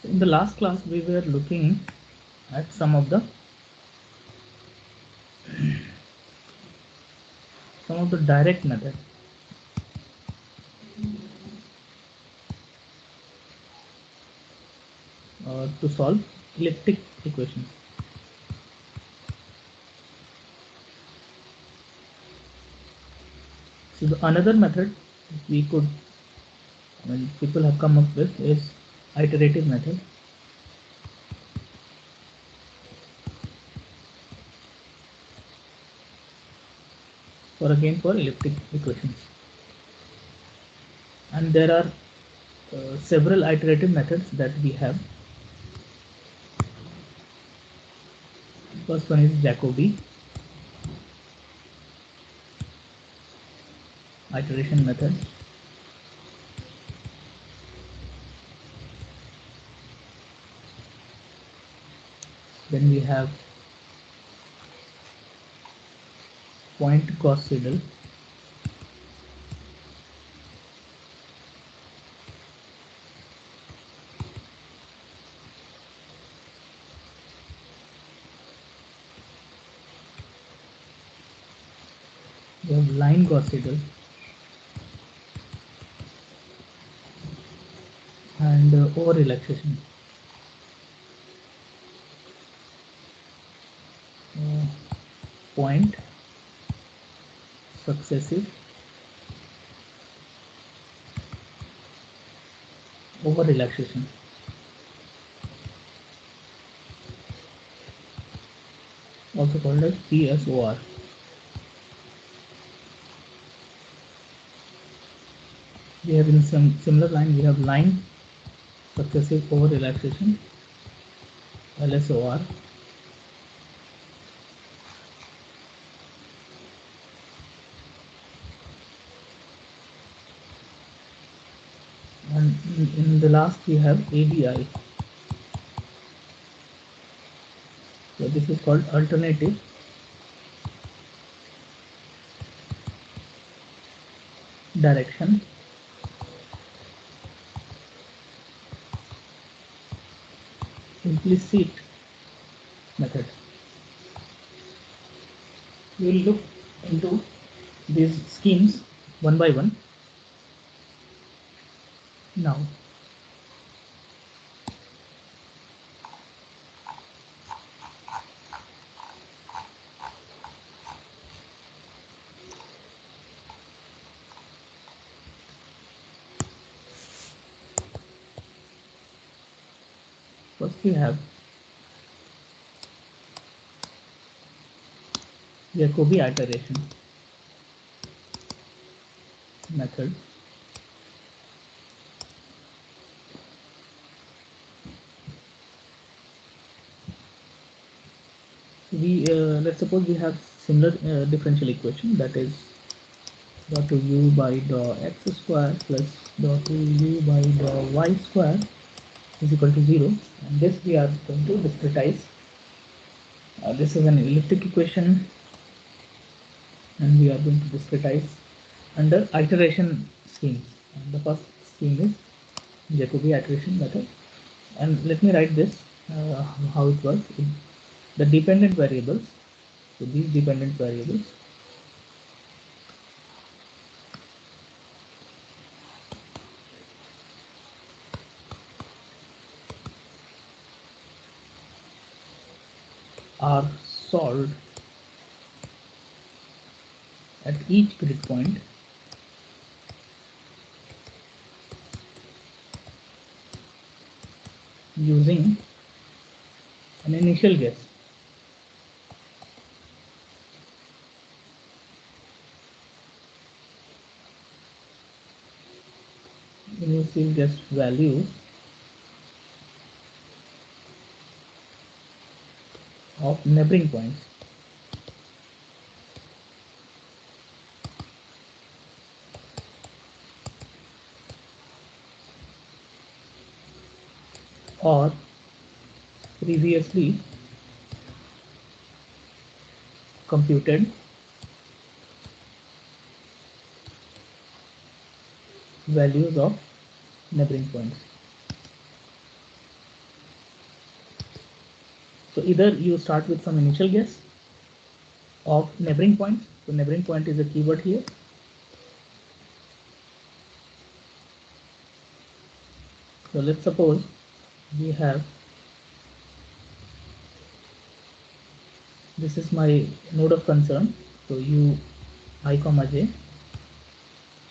In the last class, we were looking at some of the direct method to solve elliptic equations. So another method we could, people have come up with is iterative method. For elliptic equations, and there are several iterative methods that we have. First one is Jacobi iteration method. Then we have Pointe-Gauss-Seidel. We have Line-Gauss-Seidel and over-relaxation. Point successive over-relaxation. Also called as PSOR. We have in some similar line, we have line successive over relaxation, LSOR. And in the last we have ADI. So this is called alternative direction implicit method. We will look into these schemes one by one now. First we have Jacobi iteration method. We let's suppose we have similar differential equation, that is dot to u by dou x square plus dot to u by dou y square is equal to 0, and this we are going to discretize. This is an elliptic equation and we are going to discretize under iteration schemes. And the first scheme is Jacobi iteration method, and let me write this how it works. The dependent variables, so these dependent variables are solved at each grid point using an initial guess. Initial guess values of neighboring points. Or previously computed values of neighboring points. So either you start with some initial guess of neighboring points. So neighboring point is a keyword here. So let's suppose we have, this is my node of concern. So u I comma j.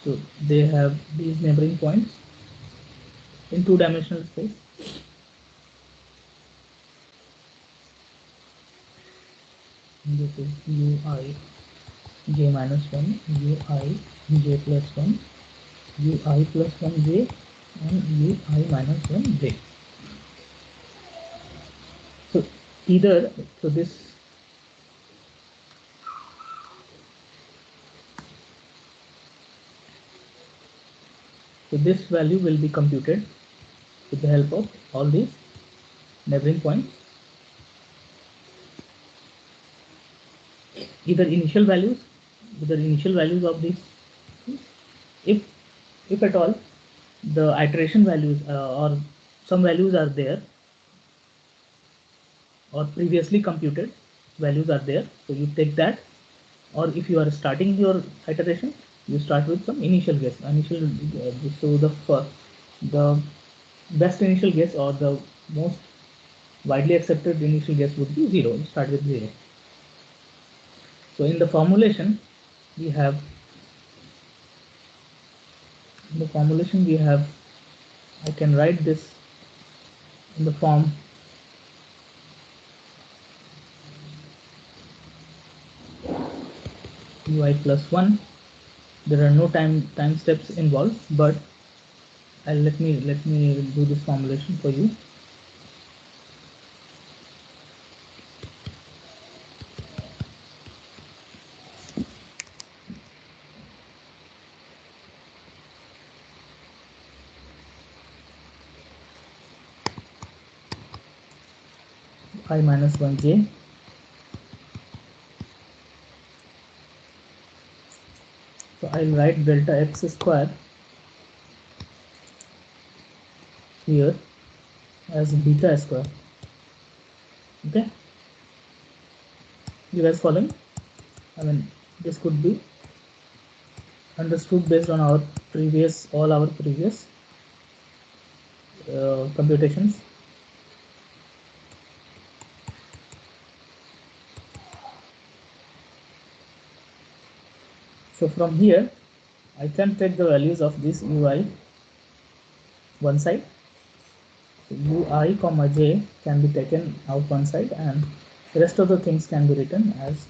So they have these neighboring points in two-dimensional space. This is ui j minus 1, ui j plus 1, ui plus 1 j, and ui minus 1 j. So either, so this value will be computed with the help of all these neighboring points. Either initial values of these, if at all the iteration values or some values are there, or previously computed values are there, so you take that. Or if you are starting your iteration, you start with some initial guess. So the best initial guess, or the most widely accepted initial guess, would be 0. You start with 0. So in the formulation we have, I can write this in the form ui plus 1. There are no time steps involved, but let me do this formulation for you. I minus 1 j So I'll write delta x square here as beta square. Okay, you guys following? I mean, this could be understood based on all our previous computations. So from here I can take the values of this ui one side. So ui comma j can be taken out one side, and the rest of the things can be written as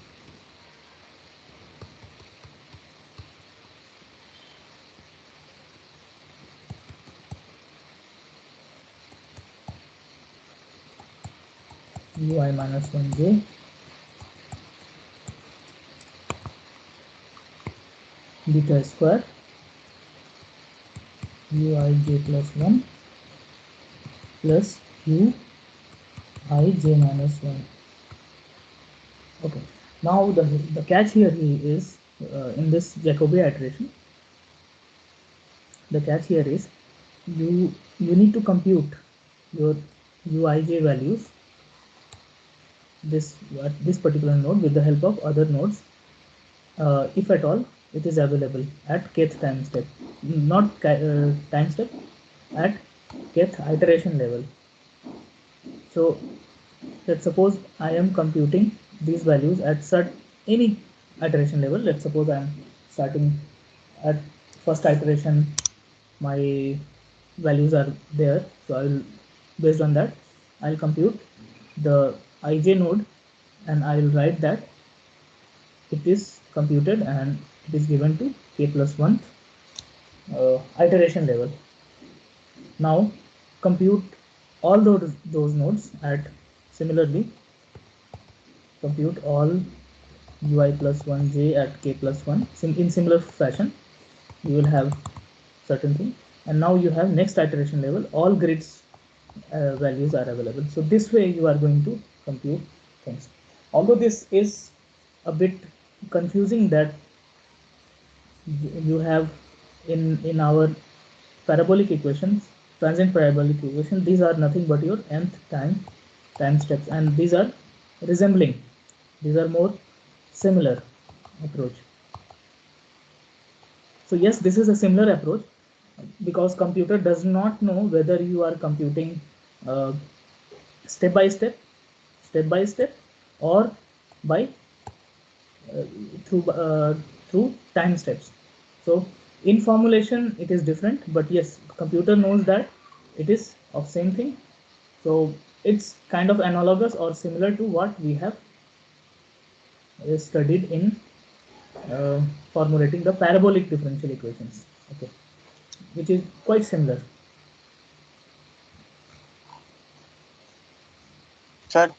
ui minus 1 j beta square ui j plus 1 plus u I j minus 1. Okay, now the catch here is in this Jacobi iteration, the catch here is you need to compute your uij values this particular node with the help of other nodes, if at all it is available at kth time step, not time step, at kth iteration level. So let's suppose I am computing these values at any iteration level. Let's suppose I am starting at first iteration, my values are there, so I will, based on that, I'll compute the ij node, and I will write that it is computed and it is given to k plus 1 iteration level. Now compute all those nodes at, similarly compute all ui plus 1 j at k plus 1 in similar fashion. You will have certain thing, and now you have next iteration level, all grids values are available. So this way you are going to compute things. Although this is a bit confusing, that you have in our parabolic equations, transient parabolic equation, these are nothing but your nth time time steps, and these are resembling, these are more similar approach. So yes, this is a similar approach because computer does not know whether you are computing step by step, or by uh, through uh, through time steps. So in formulation it is different, but yes, computer knows that it is of same thing. So it's kind of analogous or similar to what we have studied in formulating the parabolic differential equations. Okay, which is quite similar. Sir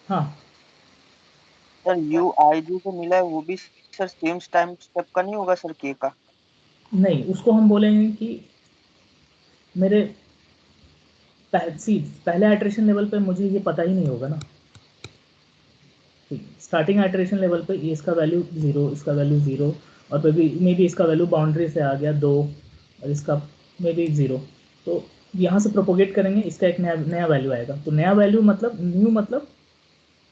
हाँ, sir you आई जो मिला है वो भी sir same time step का नहीं होगा sir के का? नहीं, उसको हम बोलेंगे कि मेरे पहले आइट्रेशन लेवल पे मुझे ये पता ही नहीं होगा ना। स्टार्टिंग आइट्रेशन लेवल पे इसका वैल्यू ज़ीरो, इसका वैल्यू ज़ीरो, और मे बी इसका वैल्यू बाउंड्री से आ गया दो, और इसका मे बी ज़ीरो। तो यहाँ से प्रोपोगेट करेंगे, इसका एक नया नया वैल्यू आएगा। तो नया वैल्यू मतलब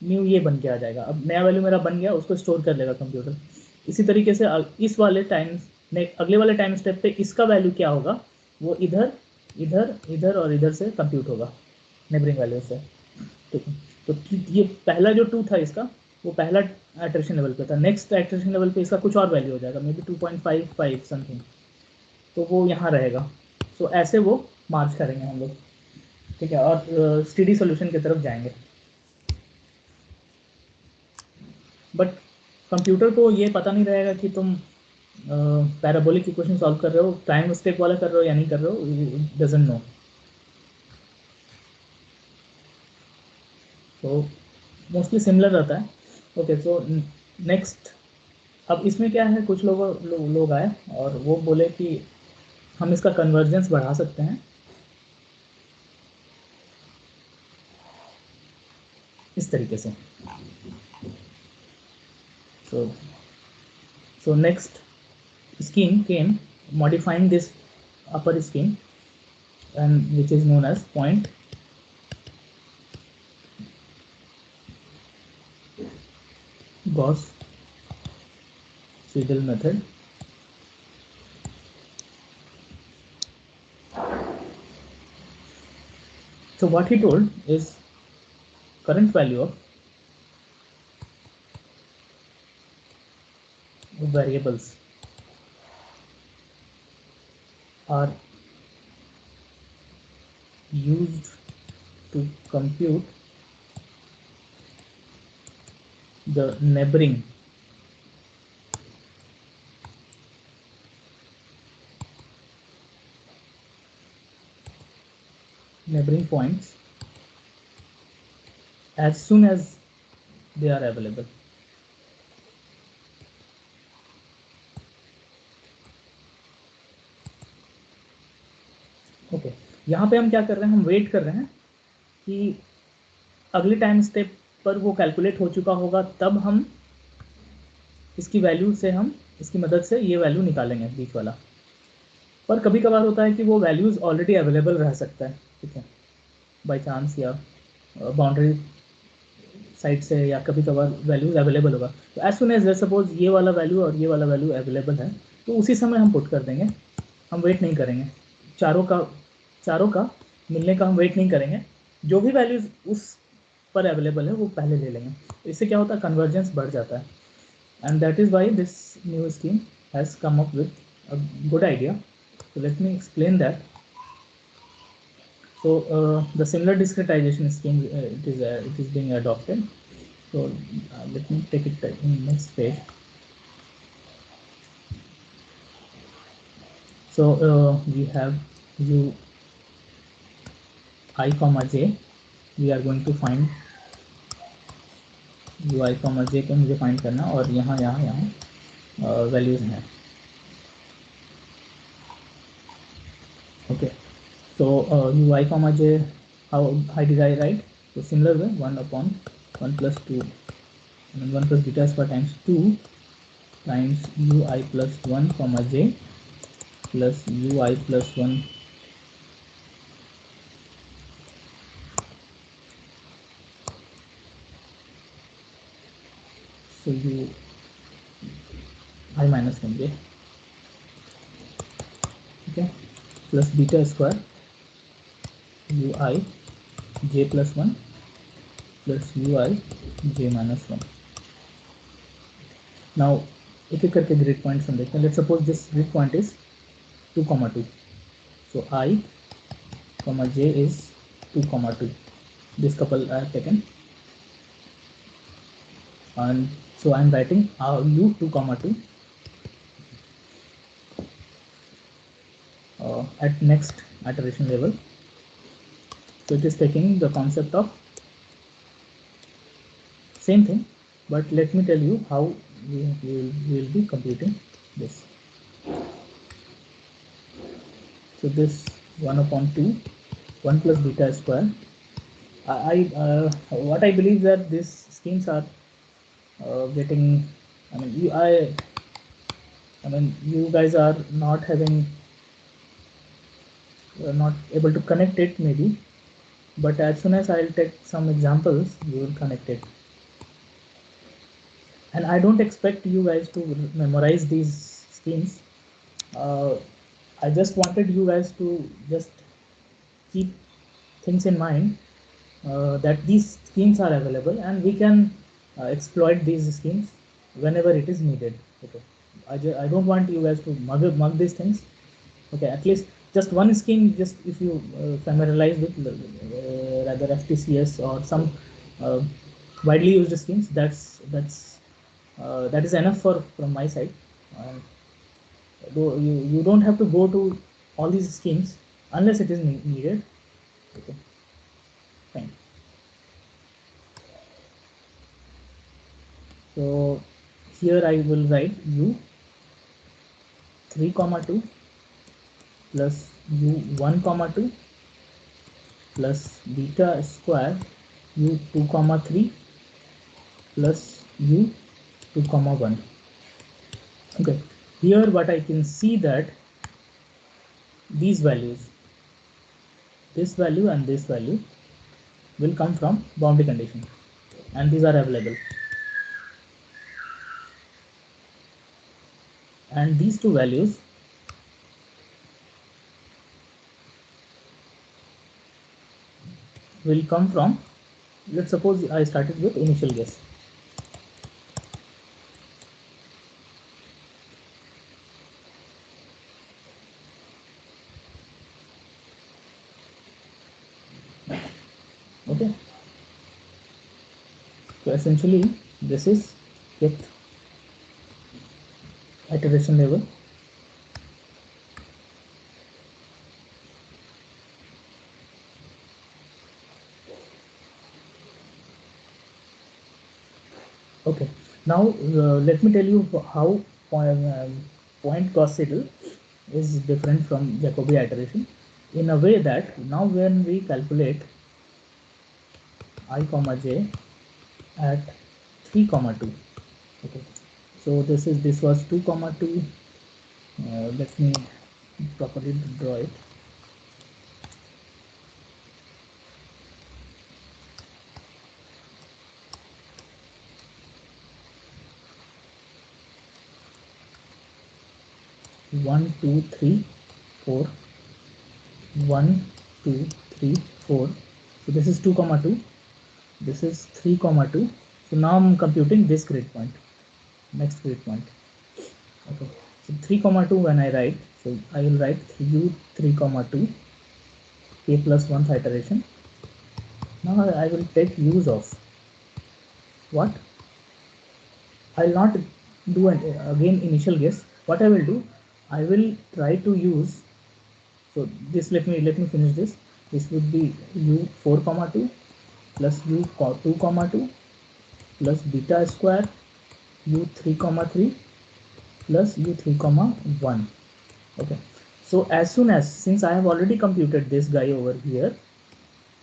न्यू ये बन के आ जाएगा। अब नया वैल्यू मेरा बन गया, उसको स्टोर कर लेगा कंप्यूटर। इसी तरीके से इस वाले अगले वाले टाइम स्टेप पे इसका वैल्यू क्या होगा, वो इधर इधर इधर और इधर से कंप्यूट होगा नेबरिंग वैल्यू से। ठीक है, तो ये पहला जो टू था इसका, वो पहला आइट्रेशन लेवल पे था। नेक्स्ट आइट्रेशन लेवल पे इसका कुछ और वैल्यू हो जाएगा, मे बी 2.55 समथिंग, तो वो यहाँ रहेगा। तो ऐसे वो मार्च करेंगे हम लोग। ठीक है, और स्टेडी सॉल्यूशन की तरफ जाएंगे। बट कंप्यूटर को ये पता नहीं रहेगा कि तुम पैराबोलिक इक्वेशन सॉल्व कर रहे हो, टाइम स्टेप वाला कर रहे हो या नहीं कर रहे हो, इट डजंट नो। तो मोस्टली सिमिलर रहता है। ओके, सो नेक्स्ट, अब इसमें क्या है, कुछ लोग आए और वो बोले कि हम इसका कन्वर्जेंस बढ़ा सकते हैं इस तरीके से। So next scheme came modifying this upper scheme, and which is known as point Gauss Seidel method. So what he told is current value of variables are used to compute the neighboring points as soon as they are available. Okay, यहाँ पे हम क्या कर रहे हैं, हम wait कर रहे हैं कि अगले टाइम स्टेप पर वो कैलकुलेट हो चुका होगा, तब हम इसकी वैल्यू से, हम इसकी मदद से ये वैल्यू निकालेंगे बीच वाला। पर कभी कभार होता है कि वो वैल्यूज़ ऑलरेडी अवेलेबल रह सकता है। ठीक है, बाई चांस या बाउंड्री साइड से, या कभी कभार वैल्यूज अवेलेबल होगा। तो एज सुन एज सपोज ये वाला वैल्यू और ये वाला वैल्यू अवेलेबल है, तो उसी समय हम पुट कर देंगे, हम वेट नहीं करेंगे। चारों का मिलने का हम वेट नहीं करेंगे, जो भी वैल्यूज उस पर अवेलेबल है वो पहले ले लेंगे। इससे क्या होता है, कन्वर्जेंस बढ़ जाता है, and that is why this new scheme has come up with a good idea. So let me explain that. So the similar discretization scheme, it is being adopted. So let me take it in next page. So we have u I comma j. We are going to find u I comma j को मुझे find करना, और यहाँ values हैं। Okay, so u I comma j, how did I write? So similar way, 1 upon 1 plus 2, and 1 plus beta square times 2 times u I plus 1 comma j plus u I plus 1 . So u I minus 1j, okay, plus beta square ui j plus 1 plus ui j minus 1. Now एक एक करके grid points हम देखते हैं. Let's suppose this grid point is 2, 2. So I, j is 2, 2. This couple I have taken, and so I am writing u 2, 2 at next iteration level. So it is taking the concept of same thing, but let me tell you how we will be computing this. So this 1 upon 2, 1 plus beta square. What I believe that these schemes are getting, I mean you guys are not having, not able to connect it maybe, but as soon as I'll take some examples, you will connect it. And I don't expect you guys to memorize these schemes. I just wanted you guys to just keep things in mind, that these schemes are available and we can exploit these schemes whenever it is needed. Okay, I don't want you guys to mug these things. Okay, at least just one scheme, just if you familiarize with rather FTCS or some uh, widely used schemes, that is enough for from my side. Though you don't have to go to all these schemes unless it is needed. Okay, fine. So here I will write u 3, 2 plus u 1, 2 plus beta square u 2, 3 plus u 2, 1. Okay, here what I can see that these values, this value and this value, will come from boundary condition, and these are available, and these two values will come from, let's suppose I started with initial guess. Okay, so essentially this is with iteration level. Okay, now let me tell you how point Gauss Seidel is different from Jacobi iteration, in a way that now when we calculate I comma j at 3, 2. Okay, so this was 2, 2. Let me properly draw it. One, two, three, four. 1, 2, 3, 4. So this is 2, 2. This is 3, 2. So now I'm computing this grid point, next grid point. Okay, so 3, 2 when I write, so I will write u 3, 2 k plus 1th iteration. Now I will take use of what? I will not do an again initial guess. What I will do, I will try to use, so this let me finish this. This would be u 4, 2 plus u 2, 2 plus beta square u 3, 3 plus u 3, 1. Okay, so as soon as, since I have already computed this guy over here,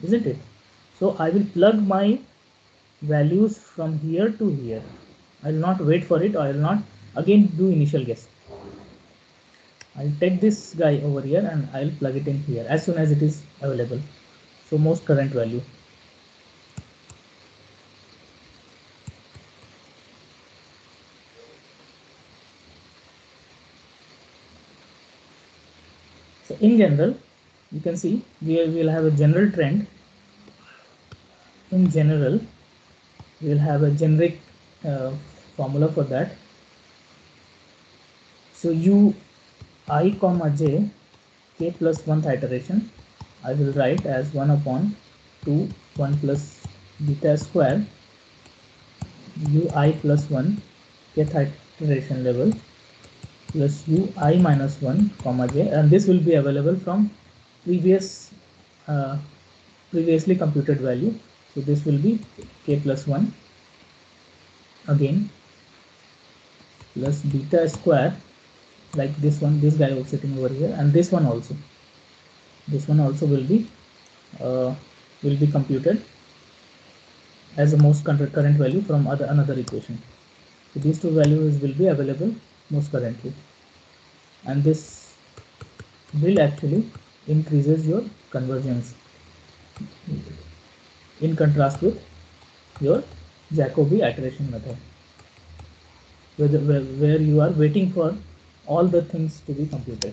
isn't it? So I will plug my values from here to here. I will not wait for it, or I will not again do initial guess. I'll take this guy over here and I'll plug it in here as soon as it is available. So most current value. So in general, you can see we will have a general trend. In general, we will have a generic formula for that. So u I comma j k plus 1th iteration I will write as 1 upon 2 1 plus beta square ui plus 1 kth iteration level plus ui minus 1 comma j, and this will be available from previous uh, previously computed value. So this will be k plus 1 again plus beta square, like this one, this guy was sitting over here, and this one also uh, will be computed as the most current value from another equation. So these two values will be available most currently, and this will actually increases your convergence in contrast with your Jacobi iteration method, where you are waiting for all the things to be computed.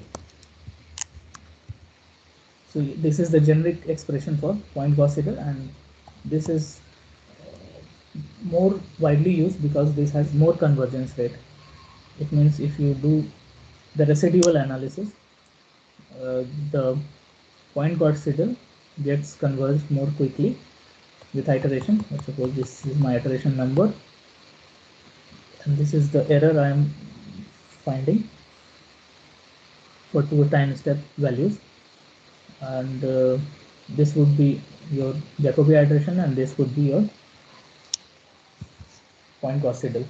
So this is the generic expression for point Gauss Seidel, and this is more widely used because this has more convergence rate. It means if you do the residual analysis, the point Gauss Seidel gets converged more quickly with iteration. Let's suppose this is my iteration number, and this is the error I am finding for two time step values, and this would be your Jacobi iteration, and this would be your point Gauss Seidel.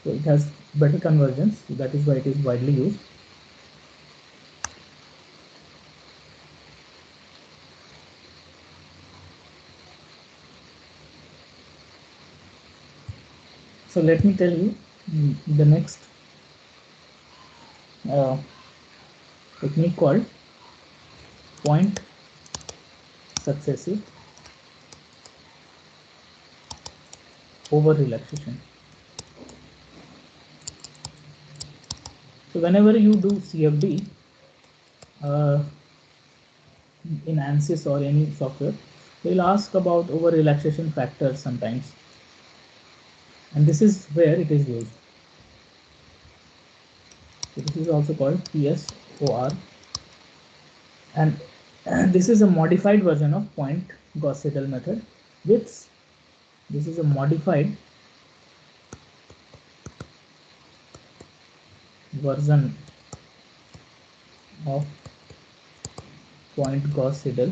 So it has better convergence, so that is why it is widely used. So let me tell you the next uh, technique called point successive over relaxation. So whenever you do CFD uh, in ANSYS or any software, they'll ask about over relaxation factors sometimes, and this is where it is used. So this is also called PSOR, and this is a modified version of point Gauss Seidel method. With this is a modified version of point Gauss Seidel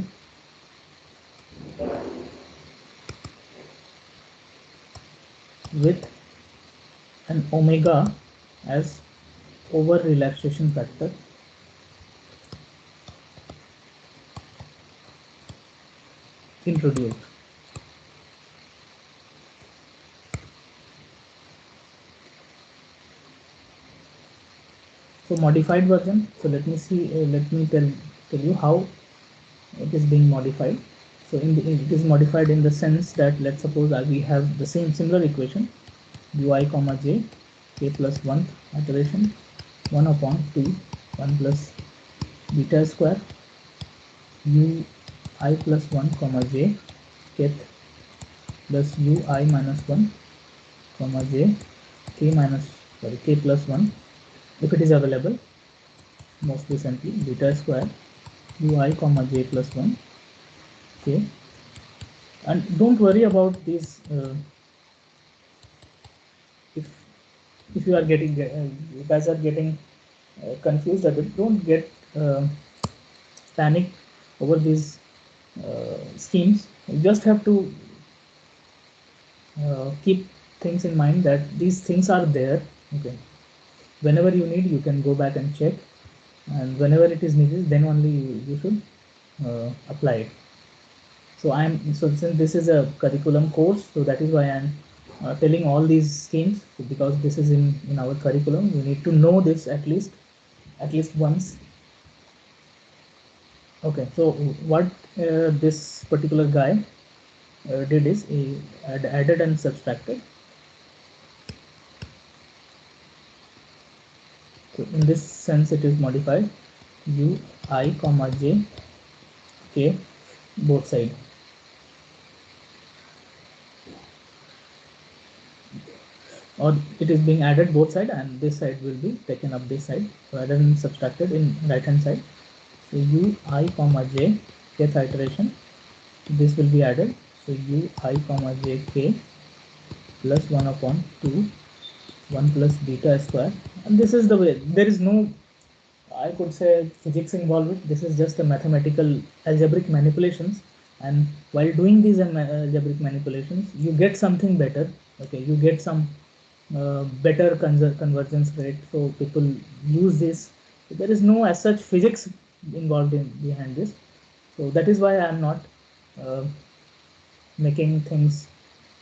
with an omega as over relaxation factor introduced. So modified version. So let me see. Let me tell you how it is being modified. So it is modified in the sense that, let's suppose we have the same similar equation ui comma j k plus 1 iteration 1 upon 2 1 plus beta square u I plus 1 comma j kth plus u I minus 1 comma j k minus k plus 1 if it is available most recently beta square u I comma j plus 1 k. And don't worry about these if you are getting you guys are getting confused a bit, don't get panic over these schemes. You just have to keep things in mind that these things are there. Okay, whenever you need, you can go back and check, and whenever it is needed, then only you should apply it. So since this is a curriculum course, so that is why I'm telling all these schemes, because this is in our curriculum. You need to know this at least once. Okay, so what this particular guy did is he added and subtracted. So in this sense, it is modified. u I comma j k both side. Or it is being added both side, and this side will be taken up this side rather than subtracted in right hand side. So u I comma j kth iteration, this will be added. So u I comma j k plus 1 upon 2 1 plus beta square, and this is the way. There is no, I could say, physics involved. This is just a mathematical algebraic manipulations, and while doing these algebraic manipulations, you get something better. Okay, you get some better convergence rate. So people use this. There is no as such physics involved in behind this. So that is why I am not uh, making things.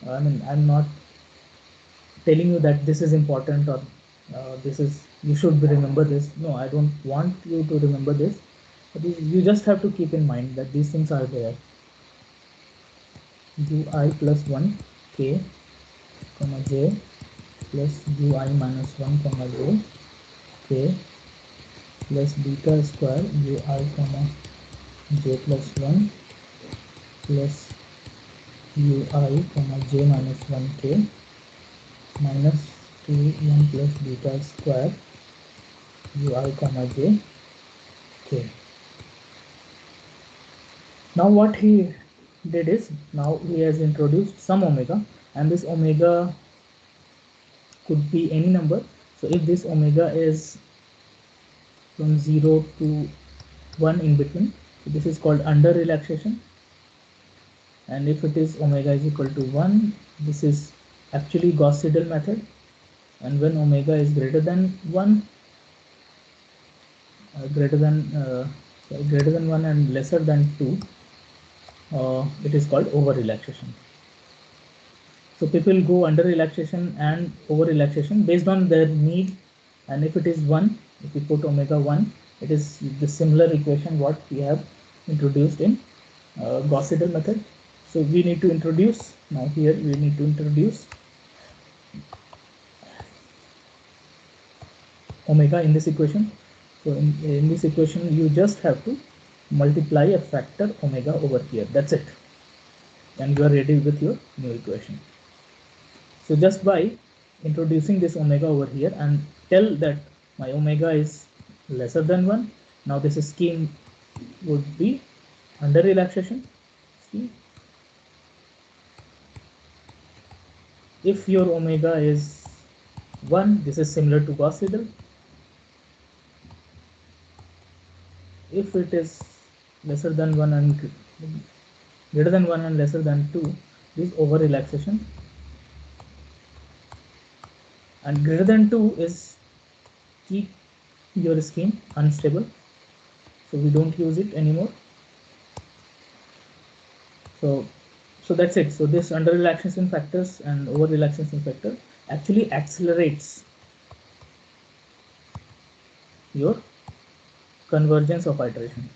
I mean, I'm not telling you that this is important, or this is, you should remember this. No, I don't want you to remember this. But you just have to keep in mind that these things are there. ui plus 1 k comma j plus ui minus 1 comma j k plus beta square ui comma j plus 1 plus ui comma j minus 1 k minus 2 1 plus beta square ui comma j k. Now what he did is, now he has introduced some omega, and this omega could be any number. So if this omega is from 0 to 1 in between, so this is called under relaxation. And if it is omega is equal to 1, this is actually Gauss-Seidel method. And when omega is greater than 1, greater than 1 and lesser than 2, it is called over relaxation. So people go under relaxation and over relaxation based on their need. And if it is 1, if we put omega 1, it is the similar equation what we have introduced in Gauss-Seidel method. So we need to introduce, now here we need to introduce omega in this equation. So in this equation, you just have to multiply a factor omega over here. That's it. And you are ready with your new equation. So just by introducing this omega over here and tell that my omega is lesser than 1. Now this scheme would be under relaxation scheme. If your omega is 1, this is similar to Gauss-Seidel. If it is lesser than 1 and greater than 1 and lesser than 2, this over relaxation. And greater than 2 is keep your scheme unstable, so we don't use it anymore. So that's it. So this under relaxation factors and over relaxation factor actually accelerates your convergence of iteration.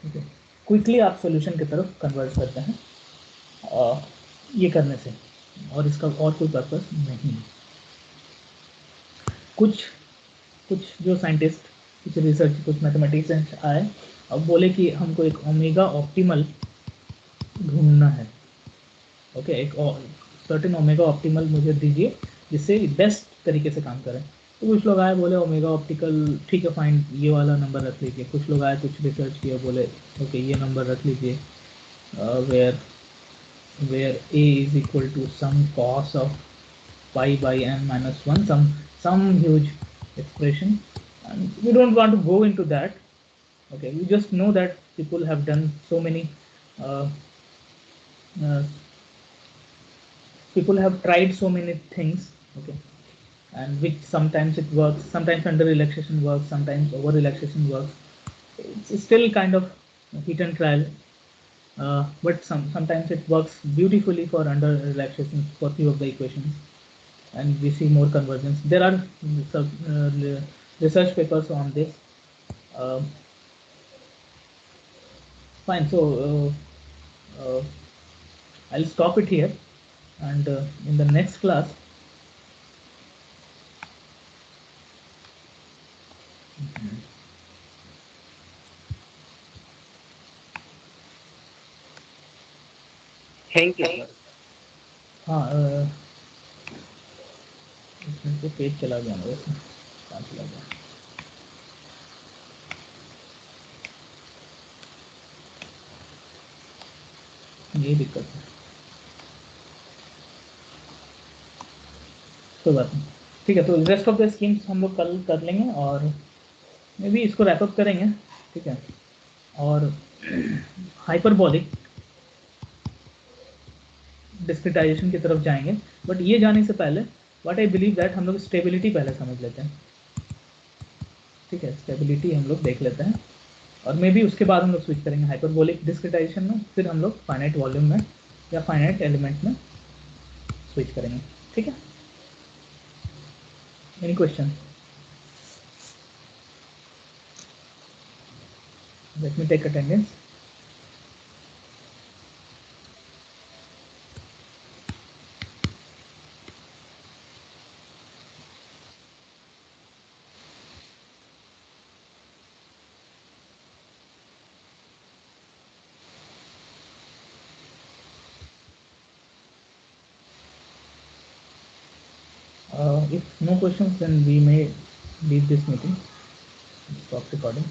Okay. Quickly आप solution की तरफ convert करते हैं ये करने से, और इसका और कोई पर्पस नहीं। कुछ जो साइंटिस्ट, कुछ रिसर्च, कुछ मैथमेटिशियंस आए अब बोले कि हमको एक ओमेगा ऑप्टिमल ढूंढना है। ओके, एक सर्टेन ओमेगा ऑप्टिमल मुझे दीजिए जिससे बेस्ट तरीके से काम करें। तो कुछ लोग आए बोले ओमेगा ऑप्टिकल ठीक है फाइन, ये वाला नंबर रख लीजिए। कुछ लोग आए, कुछ रिसर्च किया, बोले ओके ये नंबर रख लीजिए, where A is equal to sum cos of pi by n minus 1, some huge expression, and we don't want to go into that. Okay, we just know that people have done so many uh, uh, people have tried so many things. Okay, and which sometimes it works, sometimes under relaxation works, sometimes over relaxation works. It's still kind of hit and trial, but sometimes it works beautifully for under relaxation for few of the equations, and we see more convergence. There are research papers on this. Fine, so I'll stop it here. and in the next class thank you sir. हाँ इसमें तो page चला गया मेरे से, कहाँ चला गया? ये दिक्कत है, कोई बात नहीं। ठीक है, तो रेस्ट ऑफ द स्कीम्स हम लोग कल कर लेंगे और मे बी इसको रैपअप करेंगे। ठीक है, और हाइपरबॉलिक डिस्क्रिटाइजेशन की तरफ जाएंगे, बट ये जाने से पहले व्हाट आई बिलीव दैट हम लोग स्टेबिलिटी पहले समझ लेते हैं। ठीक है, स्टेबिलिटी हम लोग देख लेते हैं और मे बी उसके बाद हम लोग स्विच करेंगे हाइपरबोलिक डिस्क्रिटाइजेशन में, फिर हम लोग फाइनाइट वॉल्यूम में या फाइनाइट एलिमेंट में स्विच करेंगे। ठीक है, any question? Let me take attendance. If no questions, then we may leave this meeting. Stop recording.